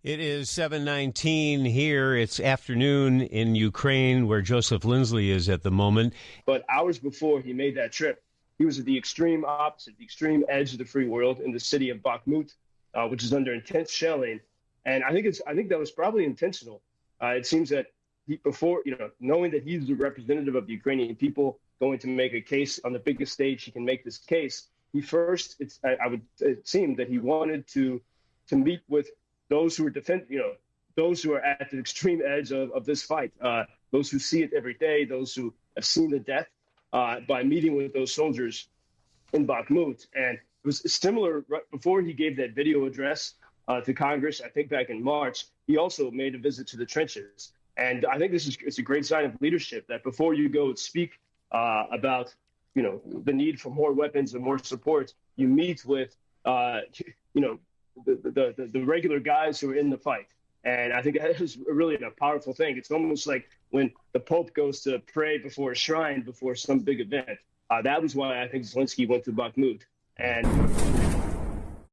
It is 7:19 here. It's afternoon in Ukraine, where Joseph Lindsley is at the moment. But hours before he made that trip, he was at the extreme opposite, the extreme edge of the free world in the city of Bakhmut, which is under intense shelling. And I think that was probably intentional. It seems that before, knowing that he's the representative of the Ukrainian people, going to make a case on the biggest stage he can make this case, it seemed that he wanted to meet with those who are those who are at the extreme edge of this fight, those who see it every day, those who have seen the death, by meeting with those soldiers in Bakhmut. And it was similar right before he gave that video address to Congress, I think back in March. He also made a visit to the trenches. And I think it's a great sign of leadership that before you go speak about the need for more weapons and more support, you meet with the regular guys who are in the fight. And I think that is really a powerful thing. It's almost like when the Pope goes to pray before a shrine, before some big event. That was why I think Zelensky went to Bakhmut. And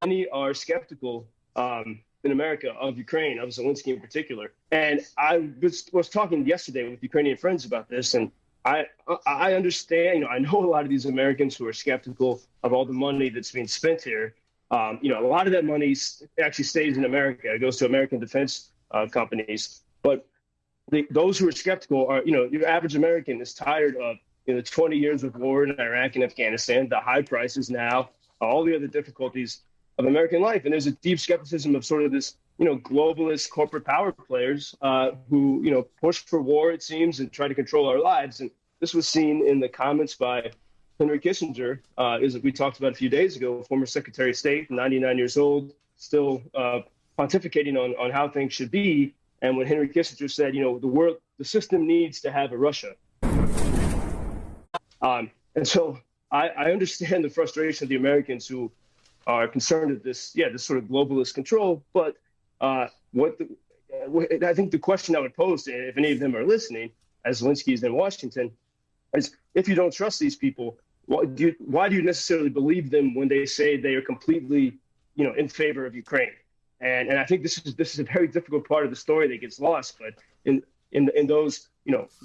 many are skeptical in America of Ukraine, of Zelensky in particular. And I was talking yesterday with Ukrainian friends about this, and I understand, I know a lot of these Americans who are skeptical of all the money that's being spent here. A lot of that money actually stays in America. It goes to American defense companies. But those who are skeptical are, your average American is tired of the 20 years of war in Iraq and Afghanistan, the high prices now, all the other difficulties of American life. And there's a deep skepticism of sort of this, globalist corporate power players who, push for war, it seems, and try to control our lives. And this was seen in the comments by Henry Kissinger, as we talked about a few days ago, former Secretary of State, 99 years old, still pontificating on how things should be. And when Henry Kissinger said, the system needs to have a Russia. And so I understand the frustration of the Americans who are concerned with this sort of globalist control. But I think the question I would pose, if any of them are listening, as Zelensky is in Washington, is if you don't trust these people, why do you necessarily believe them when they say they are completely, in favor of Ukraine? And I think this is a very difficult part of the story that gets lost. But in those,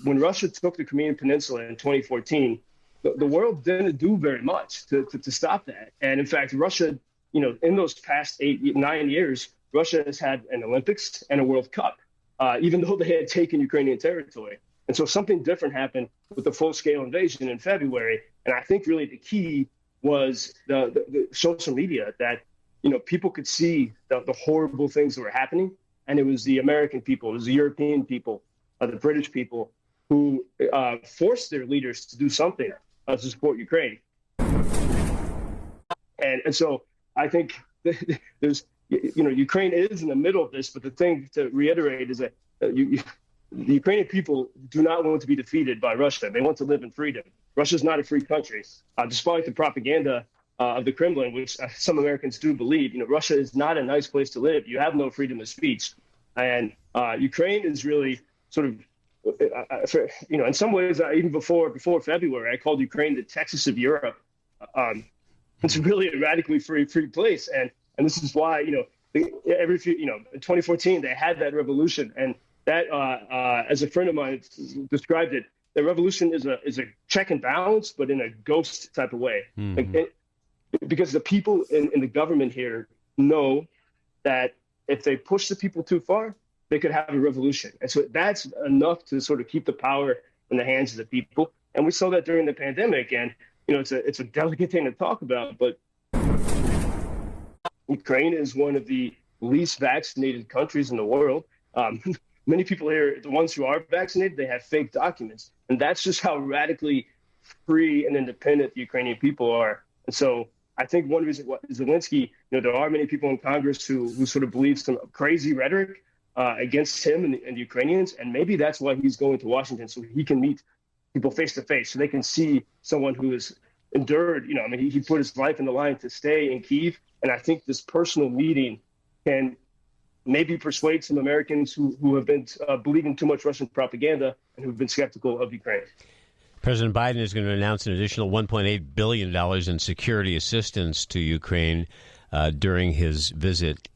when Russia took the Crimean Peninsula in 2014, the world didn't do very much to stop that. And in fact, Russia, in those past 9 years, Russia has had an Olympics and a World Cup, even though they had taken Ukrainian territory. And so something different happened with the full-scale invasion in February. And I think really the key was the social media, that, people could see the horrible things that were happening. And it was the American people, it was the European people, the British people who forced their leaders to do something to support Ukraine. And so I think there's, Ukraine is in the middle of this. But the thing to reiterate is that the Ukrainian people do not want to be defeated by Russia. They want to live in freedom. Russia is not a free country, despite the propaganda of the Kremlin, which some Americans do believe. Russia is not a nice place to live. You have no freedom of speech. And Ukraine is really sort of, in some ways, even before February, I called Ukraine the Texas of Europe. It's really a radically free place. And this is why, in 2014, they had that revolution. And that, as a friend of mine described it, the revolution is a check and balance, but in a ghost type of way. Mm-hmm. Because the people in the government here know that if they push the people too far, they could have a revolution. And so that's enough to sort of keep the power in the hands of the people. And we saw that during the pandemic. And, it's a delicate thing to talk about, but Ukraine is one of the least vaccinated countries in the world. Many people here, the ones who are vaccinated, they have fake documents. And that's just how radically free and independent the Ukrainian people are. And so I think one reason why Zelensky, there are many people in Congress who sort of believe some crazy rhetoric against him and the Ukrainians. And maybe that's why he's going to Washington, so he can meet people face to face, so they can see someone who has endured, he put his life in the line to stay in Kyiv. And I think this personal meeting can maybe persuade some Americans who have been believing too much Russian propaganda and who've been skeptical of Ukraine. President Biden is going to announce an additional $1.8 billion in security assistance to Ukraine during his visit.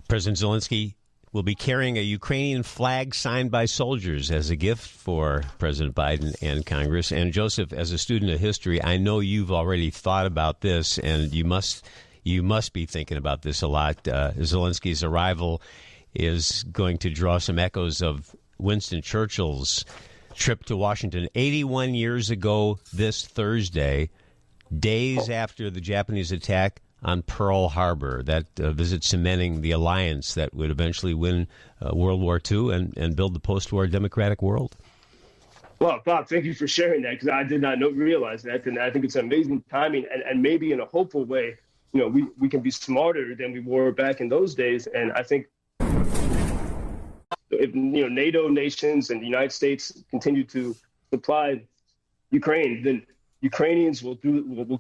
President Zelensky will be carrying a Ukrainian flag signed by soldiers as a gift for President Biden and Congress. And Joseph, as a student of history, I know you've already thought about this, and you must be thinking about this a lot. Zelensky's arrival is going to draw some echoes of Winston Churchill's trip to Washington 81 years ago this Thursday, days after the Japanese attack on Pearl Harbor. That visit cementing the alliance that would eventually win World War II and build the post-war democratic world. Well, Bob, thank you for sharing that, because I did not realize that, and I think it's amazing timing, and maybe in a hopeful way, we can be smarter than we were back in those days. And I think if NATO nations and the United States continue to supply Ukraine, then Ukrainians will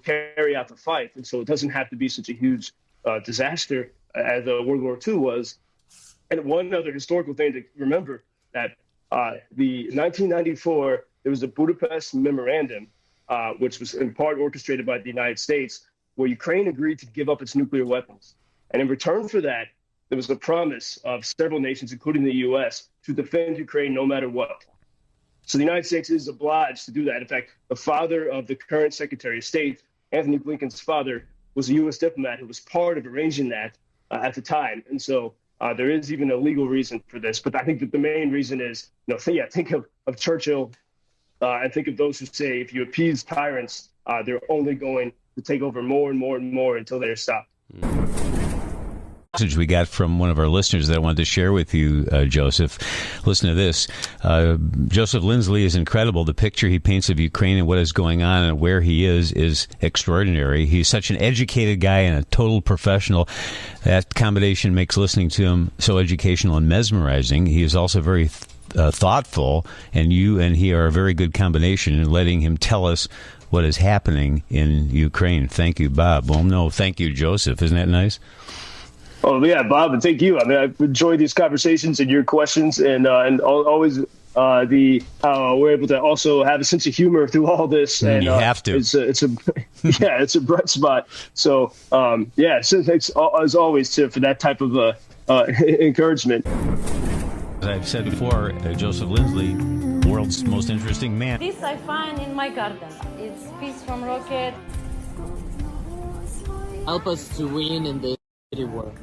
carry out the fight, and so it doesn't have to be such a huge disaster as World War II was. And one other historical thing to remember, that the 1994 there was a Budapest Memorandum, which was in part orchestrated by the United States, where Ukraine agreed to give up its nuclear weapons, and in return for that, there was a promise of several nations, including the U.S., to defend Ukraine no matter what. So the United States is obliged to do that. In fact, the father of the current Secretary of State, Anthony Blinken's father, was a U.S. diplomat who was part of arranging that at the time. And so there is even a legal reason for this. But I think that the main reason is, think of Churchill and think of those who say if you appease tyrants, they're only going to take over more and more and more until they're stopped. Message we got from one of our listeners that I wanted to share with you, Joseph. Listen to this. Joseph Lindsley is incredible. The picture he paints of Ukraine and what is going on and where he is extraordinary. He's such an educated guy and a total professional. That combination makes listening to him so educational and mesmerizing. He is also very thoughtful, and you and he are a very good combination in letting him tell us what is happening in Ukraine. Thank you, Bob. Well, no, thank you, Joseph. Isn't that nice? Oh, yeah, Bob, and thank you. I mean, I've enjoyed these conversations and your questions, and always we're able to also have a sense of humor through all this. And you have to. It's a bright spot. So, so thanks as always for that type of encouragement. As I've said before, Joseph Lindsley, world's most interesting man. This I find in my garden. It's peace from rocket. Help us to win in this war.